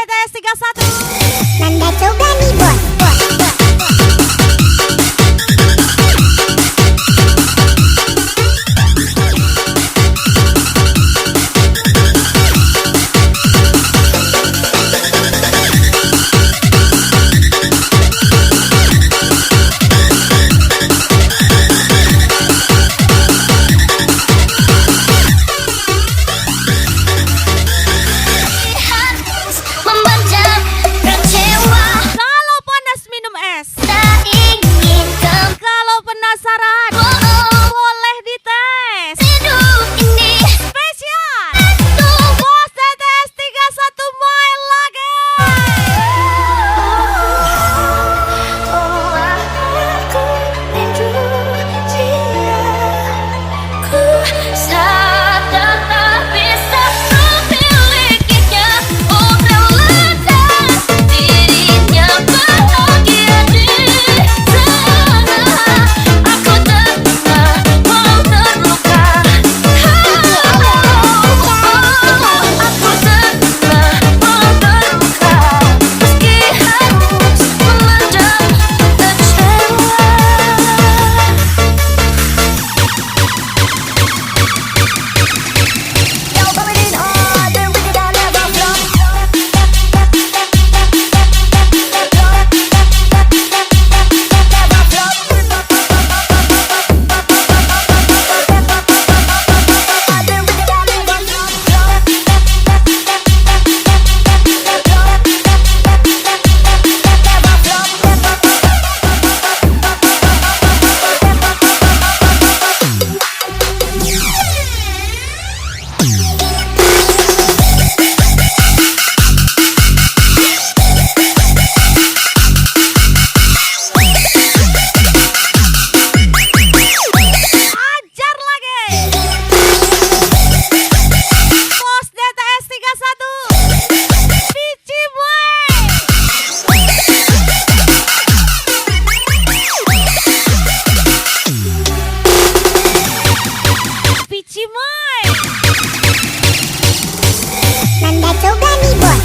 DTS 31. Nanda coba nih bos. Nanda coba nih bos.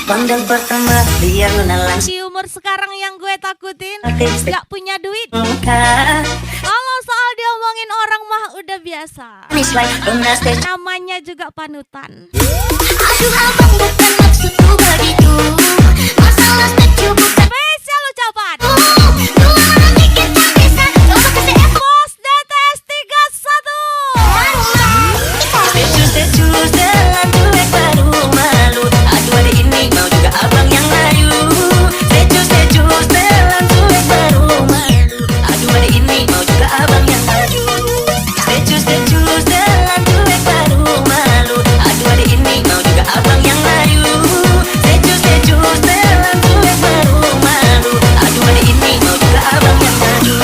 Pandang pertama biar nona Di umur sekarang yang gue takutin langsung gak punya duit. muka. Kalau soal diomongin orang mah udah biasa. Miss like Donna Stage. Namanya juga panutan. Aduh abang bukan maksudku begitu. Masalah statue bukan. Spesial ucapan Dua orang bikin tak bisa. Coba kasih effort. Bos DTS 31. Secus jalan cuek baru malu. Aduh hari ini mau juga abang yang layu. Secus jalan cuek baru malu. Aduh hari ini mau juga abang yang maju. Stay choose jalan cuek baru malu. Aduh adik ini mau juga abang yang maju. Stay choose jalan cuek baru malu. Aduh adik ini mau juga abang yang maju.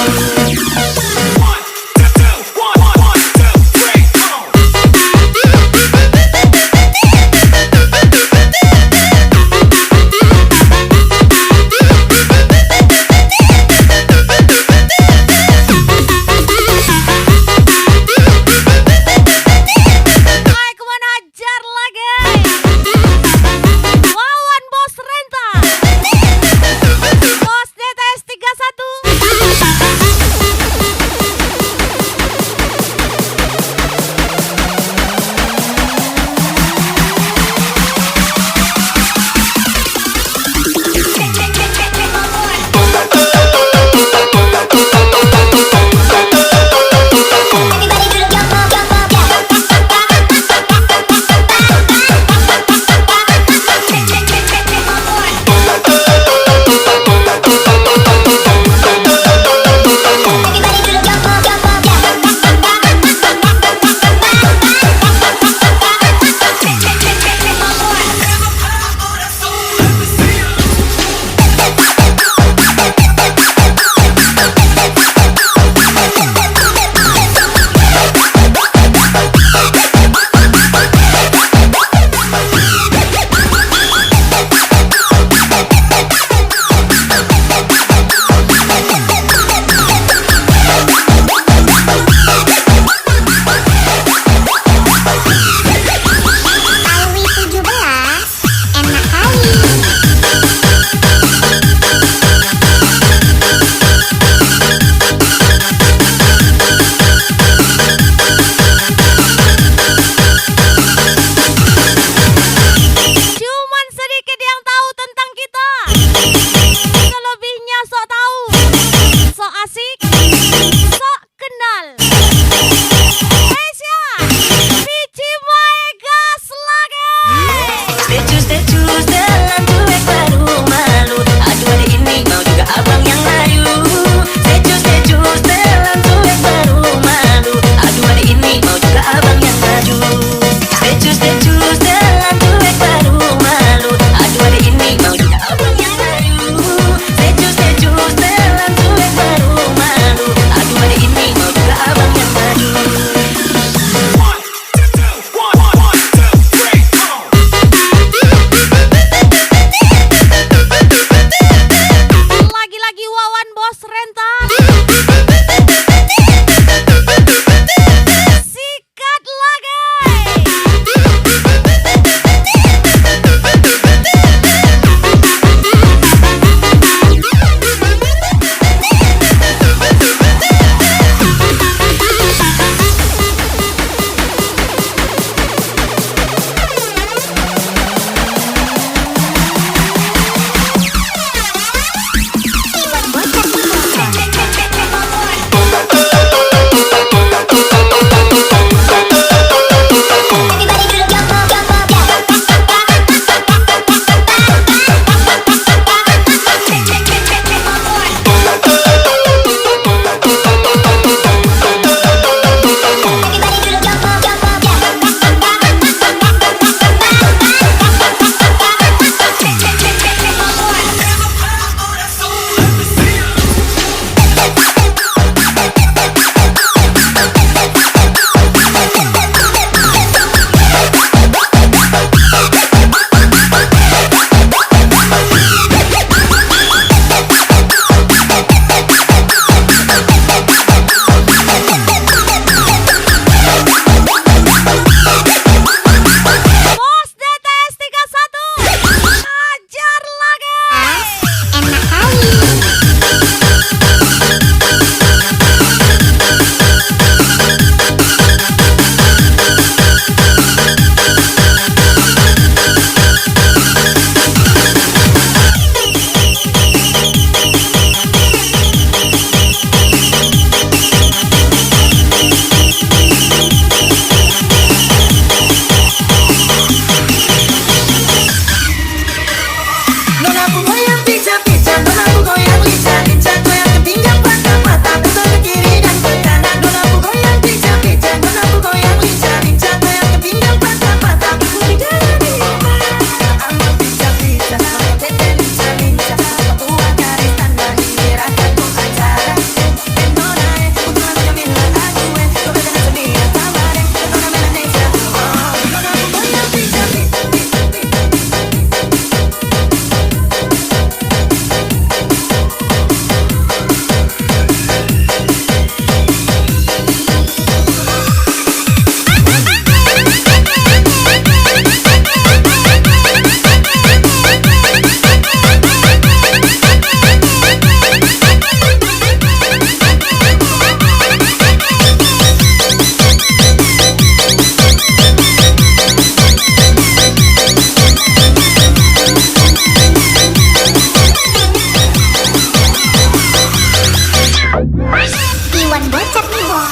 kocak nih bos.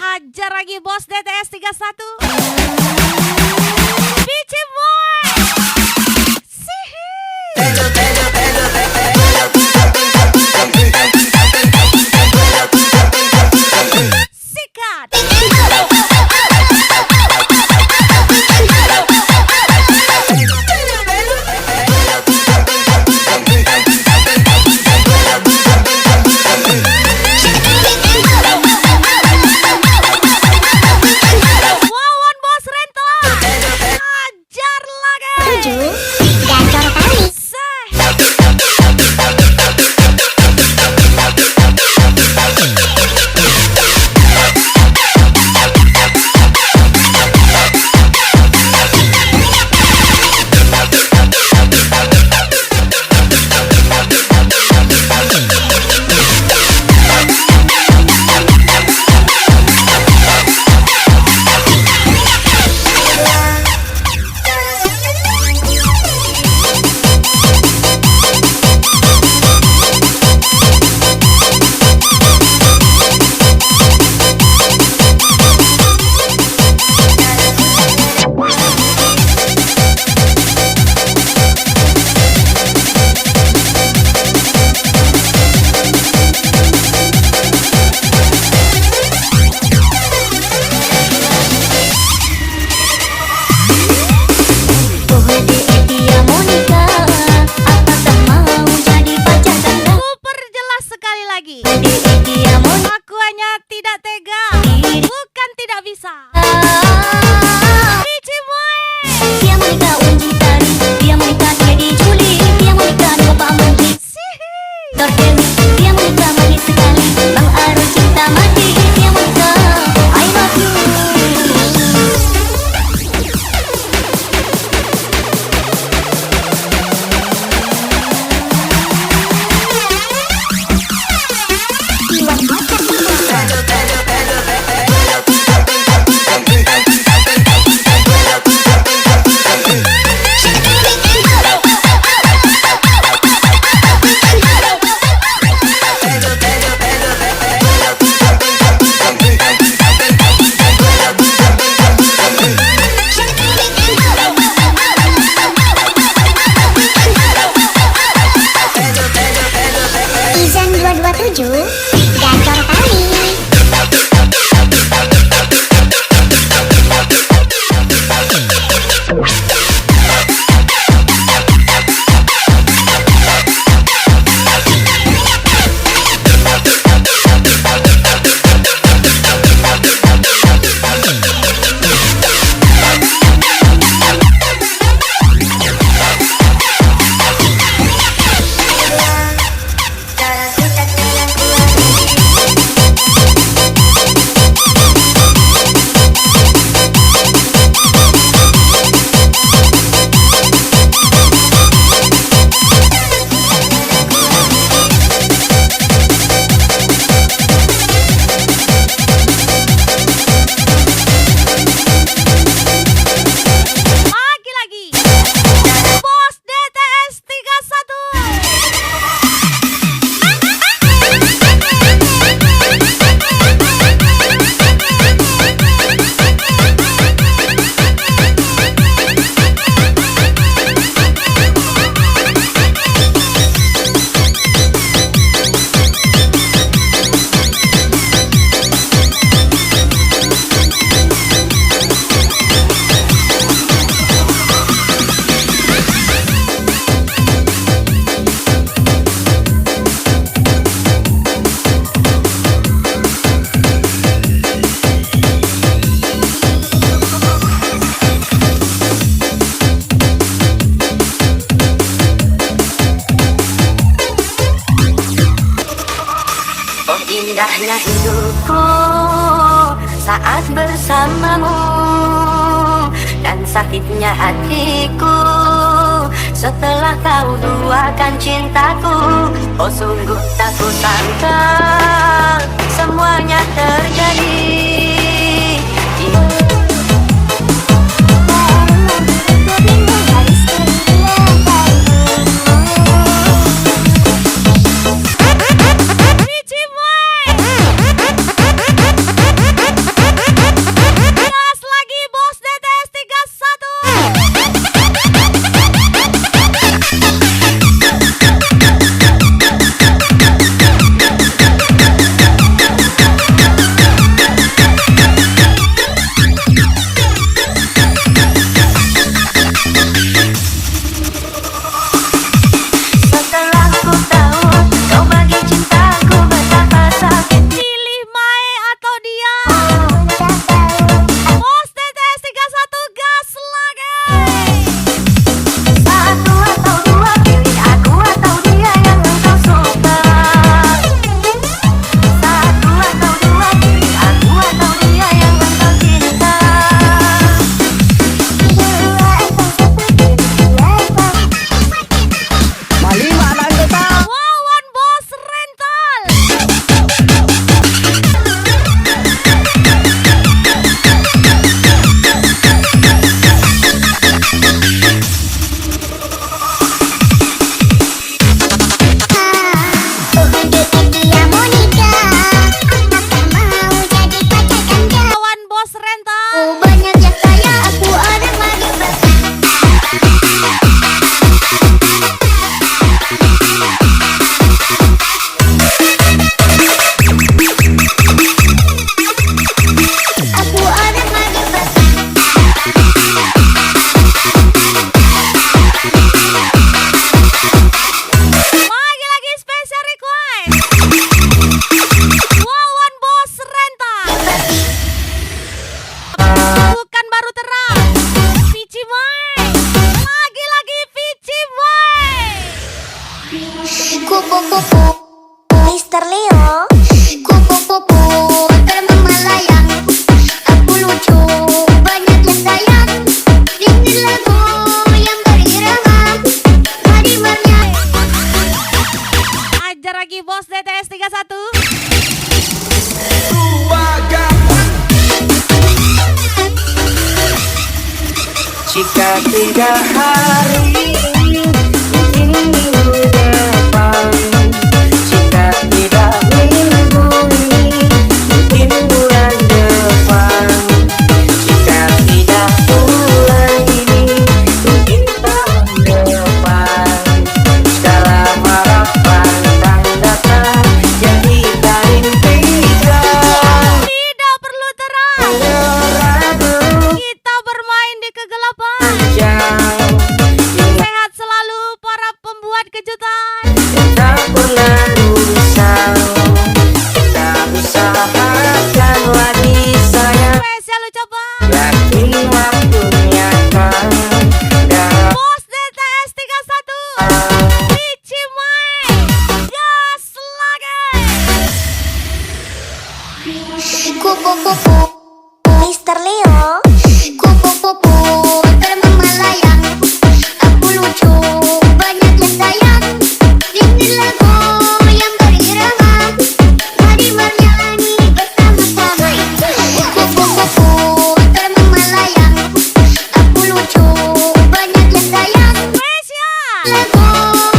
Hajar lagi bos DTS 31. Bici boy. Sikat. Wawan bos rental. Hajar lagi. 7 gacor kali. Super jelas sekali lagi. Aku hanya tidak tega, bukan tidak bisa. Bici boy. Dia menikah Unji Tari, dia menikah Dedi Juli, dia menikah Bapak Menteri Dr. Dewi, dia menikah manis sekali Bang Aru cinta mati, dia menikah I love you. Iwan kocak nih bos. Izan 227 gacor kali. Lagi-lagi. Bos DTS Oh indahnya hidupku saat bersamamu, dan sakitnya hatiku setelah kau duakan cintaku. Oh sungguh tak kusangka semuanya terjadi. Mister Leo. Kupu-kupu terbang melayang, aku lucu, banyak yang sayang. Ini lagu yang berirama, mari bernyanyi. Ajar lagi bos DTS 31. Jika tidak hari mungkin minggu depan, jika tidak minggu ini mungkin bulan depan, jika tidak bulan ini mungkin tahun depan. Segala harapan tak datang jadikan impian. Tidak perlu terang, kita bermain di kegelapan. Sehat selalu para pembuat kejutan. Tak pernah usah, kita usahakan lagi sayang. Spesial ucapan Yakin waktunya kan datang. bos DTS 31 di Cimahi. Gas lagi. Kupu-kupu Mister Leo. Kupu-kupu terbang melayang, aku lucu, banyak yang sayang. Ini lagu yang berirama, mari bernyanyi bersama-sama. Kupu-kupu terbang melayang, aku lucu, banyak yang sayang. Spesial Lagu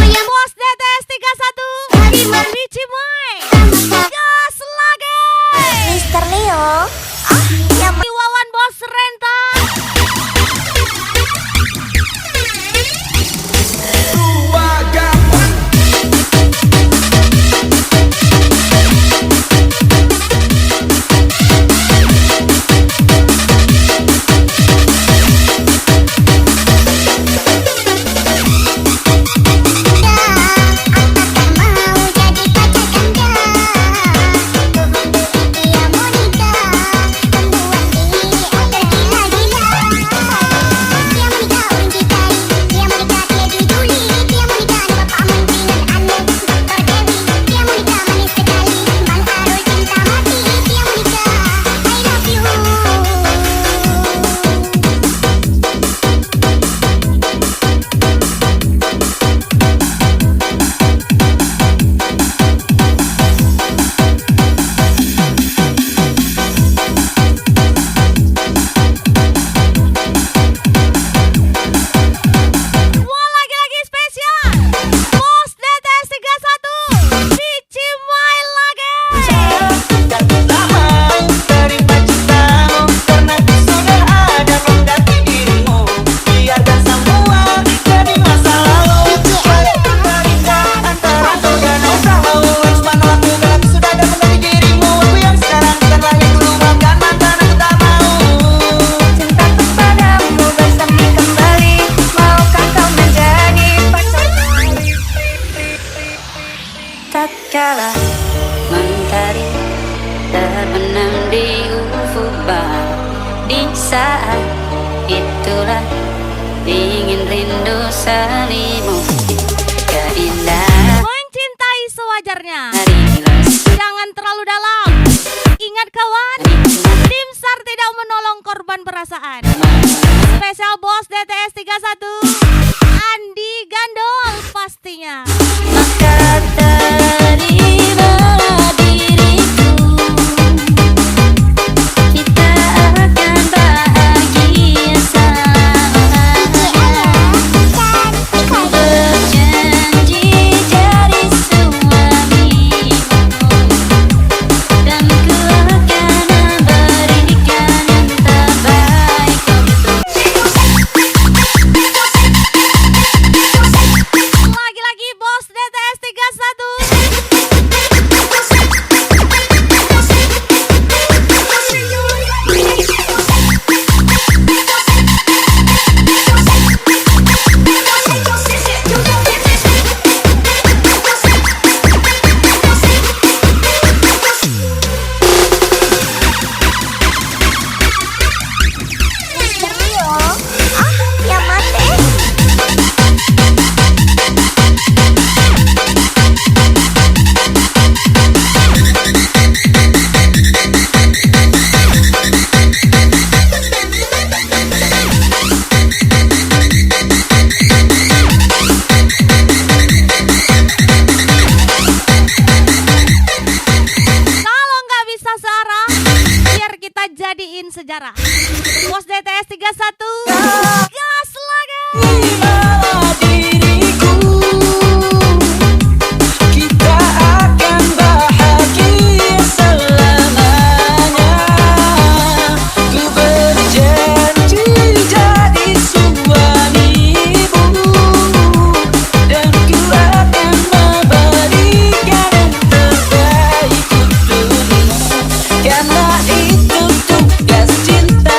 yang bos DTS 31 mari bernyanyi di Cimahi. bersama-sama. Gas lagi. Mister Leo. Yang Wawan bos renta. mau jadi pacar Anda. Dia mau nikah, membuat diri tergila-gila. Dia menikah orang Citai, dia menikah dia Juli, dia menikah bapak menteri dan anak Dr. Dewi. Dia menikah manis sekali, Bang Arul cinta mati. Dia menikah I love you. Wah, lagi-lagi spesial bos DTS 31 di Cimahi lagi. Tak mau terima cintamu karena sudah ada mengganti dirimu. Biarkan semua jadi masa lalu. Berikan antara kau dan usahamu. Harus mana lakukan aku sudah ada mengganti dirimu. Aku yang sekarang bukanlah yang dulu. Maafkan mantan aku tak mau. Cinta kepadamu bersemi kembali. Maukah kau menjadi pacarku? Tak kalah mentari terbenam di ufuk barat. Di saat itulah ingin rindu selimu. Keindahan Mencintai sewajarnya, harilah jangan terlalu dalam. Ingat kawan, tim SAR tidak menolong korban perasaan. Spesial bos DTS 31 Andi Gandol pastinya. maka terimalah diriku. Kita akan bahagia selamanya. Berjanji jadi suamimu, dan ku akan memberikan yang terbaik untuk Lagi-lagi bos DTS 31 sejarah. Bos DTS 31, gas lagi. Terimalah diriku, kita akan bahagia selamanya. Ku berjanji jadi suamimu, dan ku akan memberikan yang terbaik untukmu. Karena itu tugas cinta.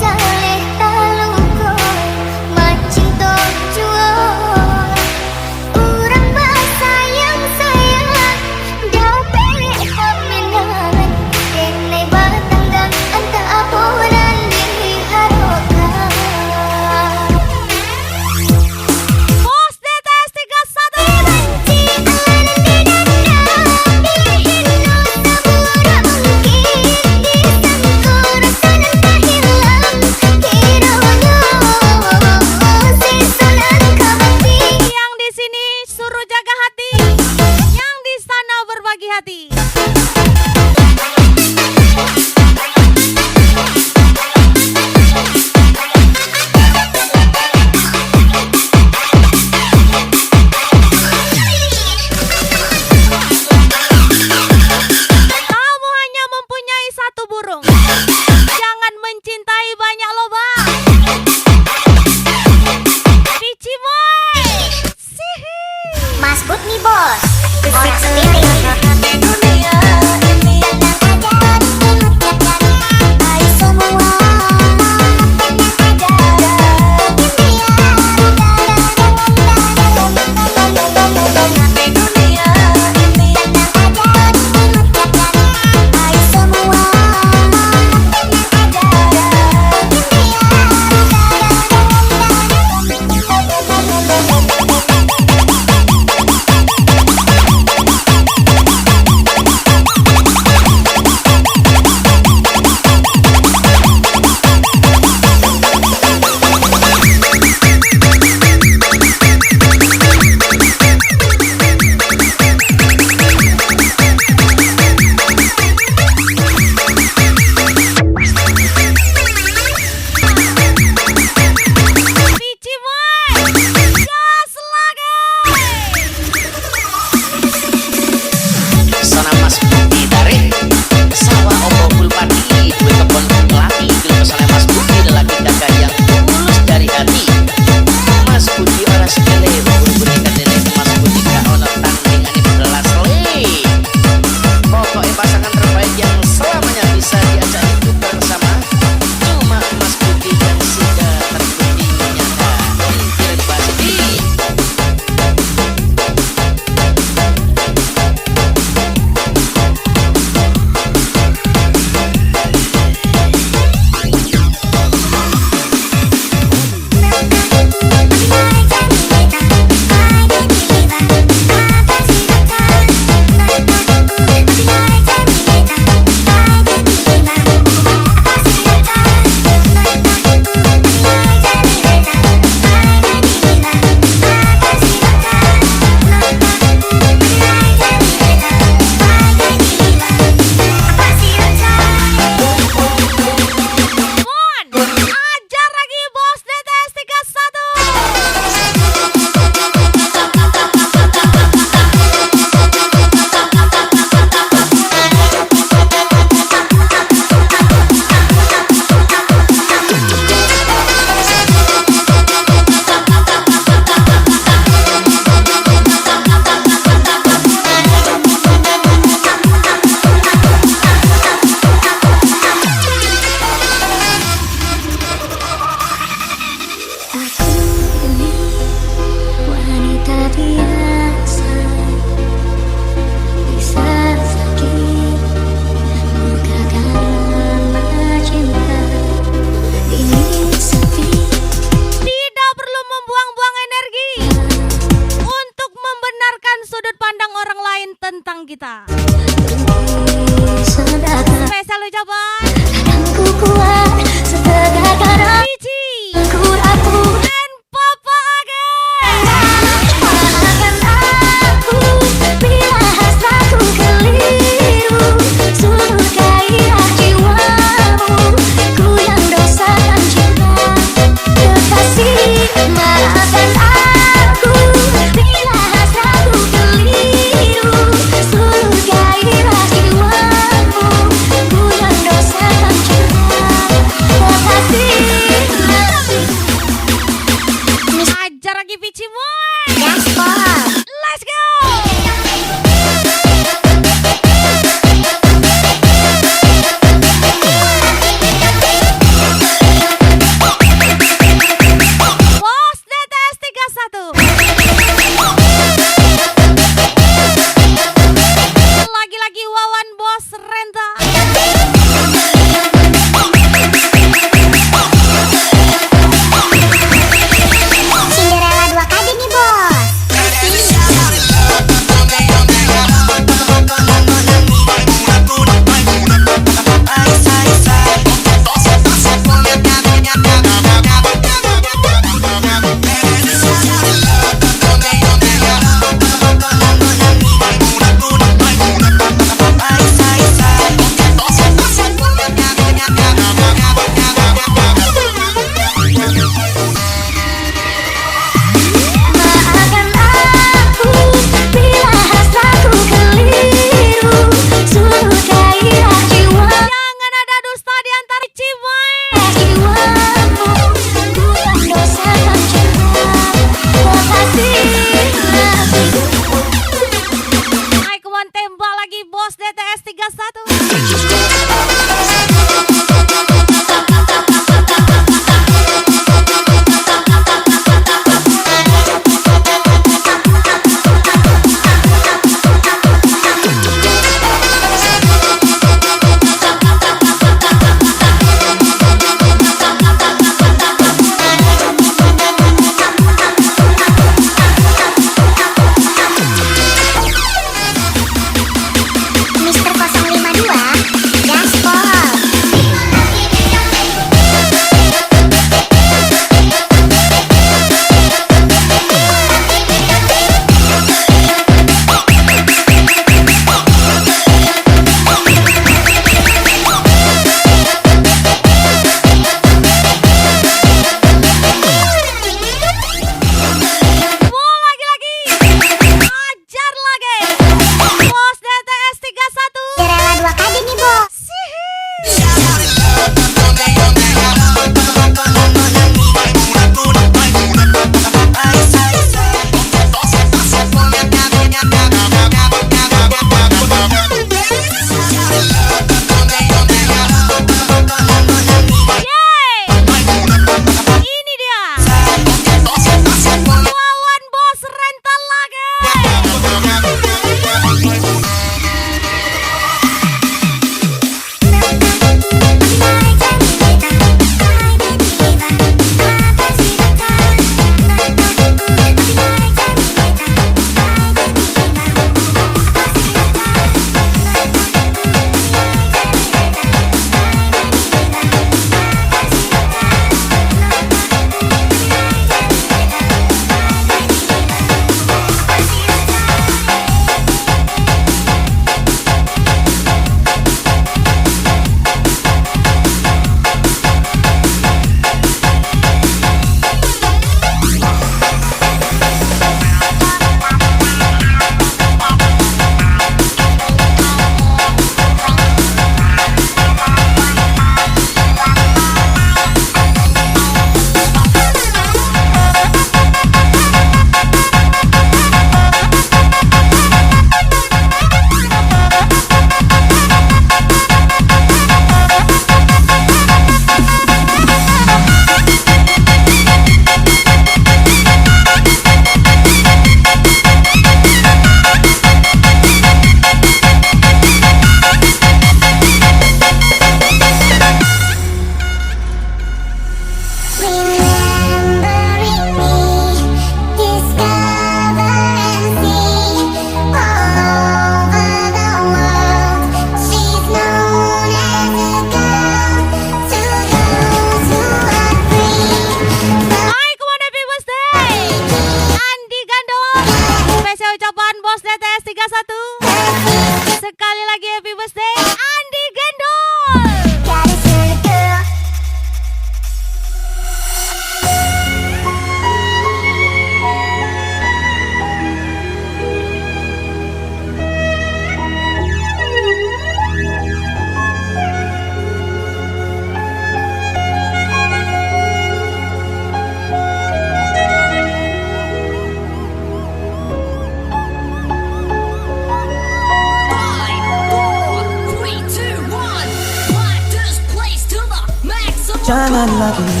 Jangan lagi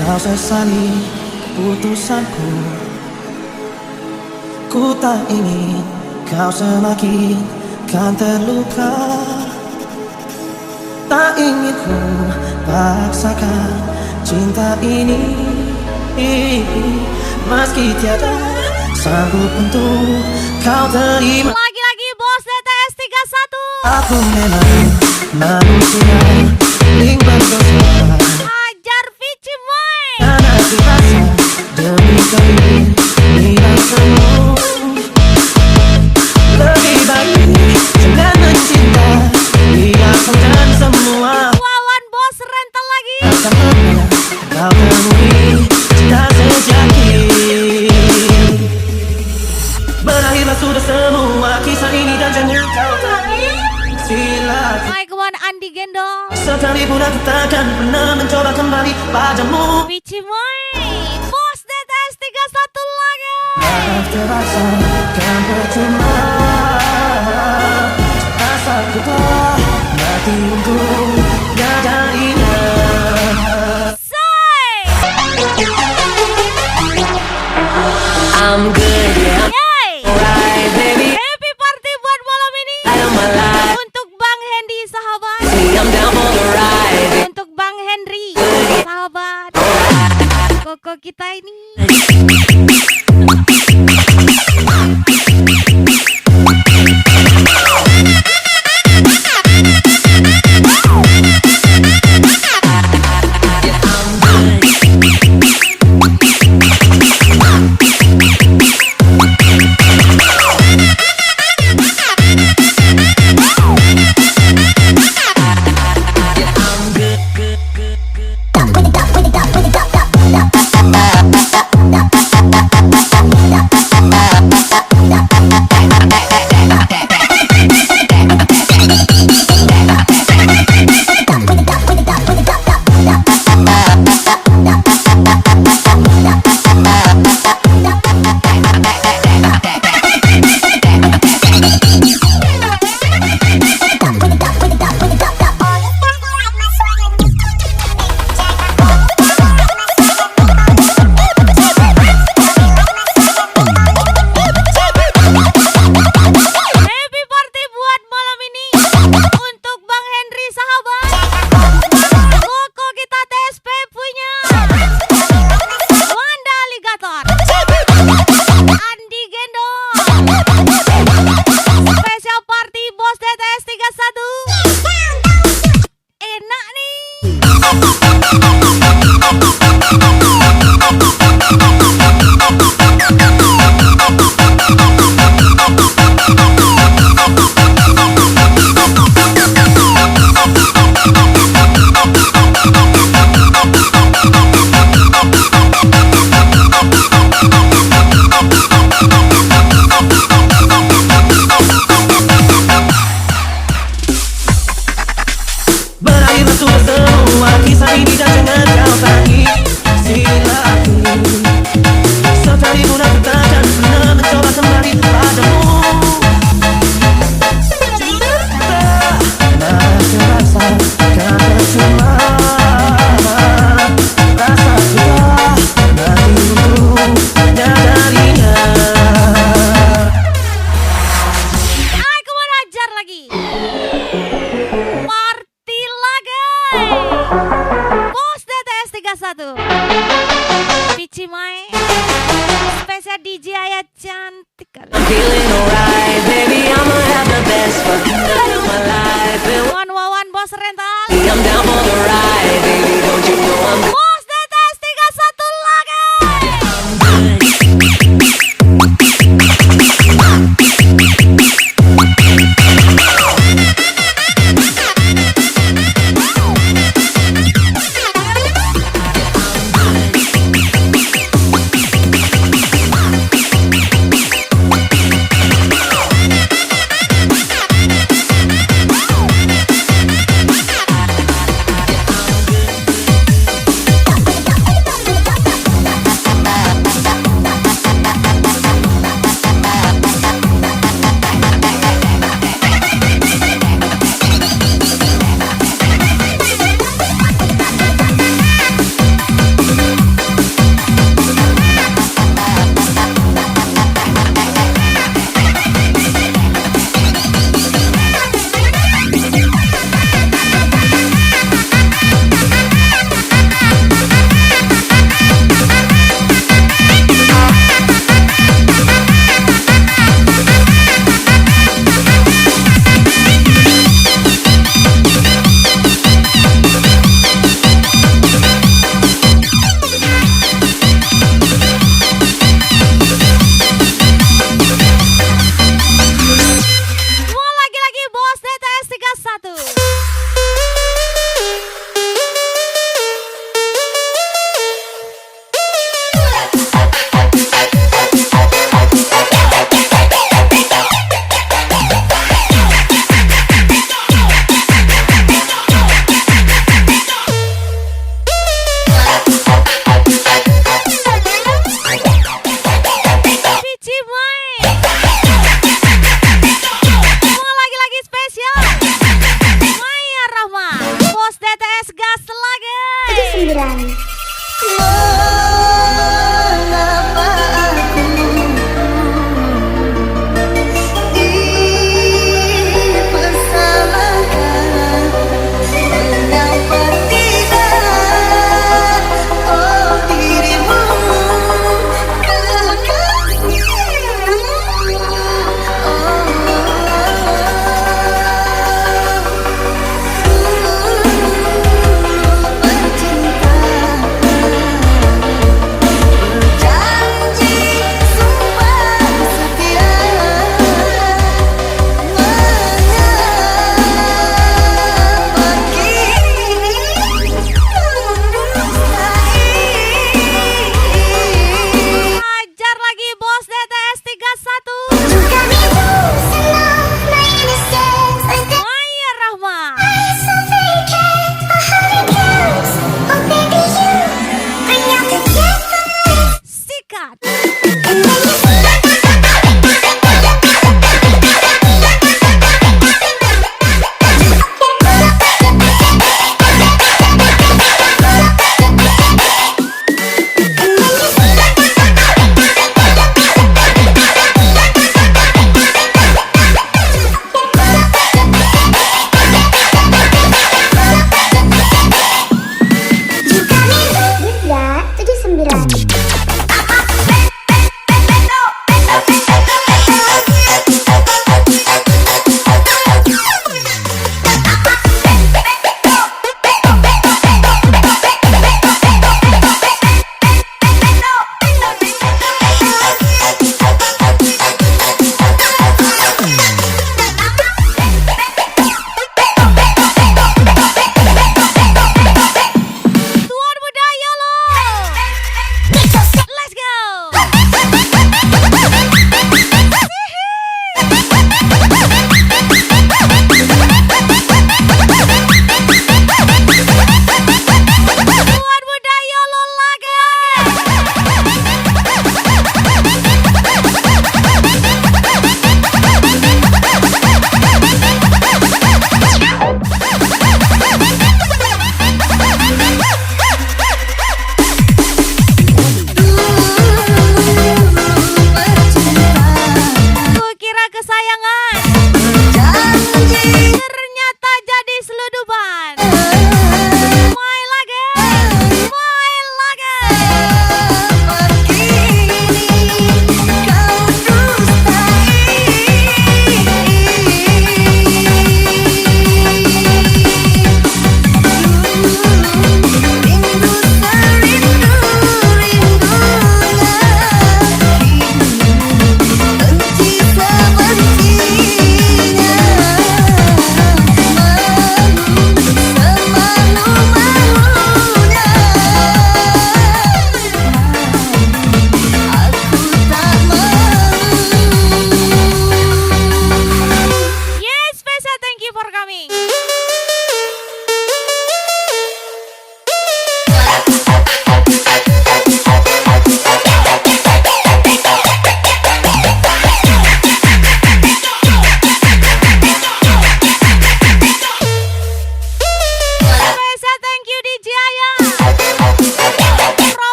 kau sesali putusanku. Ku tak ingin kau semakin kan terluka. Tak ingin ku paksakan cinta ini, meski tiada sanggup untuk kau terima. Lagi-lagi bos DTS 31. Aku memang manusia paling berdosa. Ajar Vici Moy. Karena dirasa demi keinginan semu. Lebih baik jangan mencinta, biarkan semua. Wawan bos rental lagi. Sampai kau temui cinta sejati. Berakhirlah sudah semua kisah ini dan jangan kau silakan. Hai kawan Andi Gendong. Sekalipun aku takkan pernah mencoba kembali padamu. Vici Moy. Bos DTS 31 lagi. Maaf terpaksa kan percuma. Rasa ku telah mati untuk nyadarinya. Say. I'm good, yeah, Yay. I'm alright, baby. Happy party buat malam ini. I am alive. Untuk Bang Hendy sahabat. See, I'm down for the ride. Untuk Bang Henry sahabat. Koko kita ini. Happy party buat malam ini. Untuk Bang Henry sahabat. Koko kita TSP punya. Wanda Alligator. Andi Gendong. Spesial party bos DTS 31. Enak nih. Berakhirlah sudah semua kisah ini dan jangan kau tagih. Silakan. Sekalipun aku takkan pernah mencoba kembali padamu. Maaf terpaksa kan percuma. Rasa sudah mati untuk nyadarinya. Ay, kamu ajar lagi. Party lagi. Bos DTS 31. Vici Mai. Spesial DJ Ayah cantik kali. I'm feeling alright, baby. I'ma have the best fucking night of my life. And Wan Wawan bos rental. I'm down for the ride, baby. Don't you know I'm Bos DTS 31 lagi. Sembilan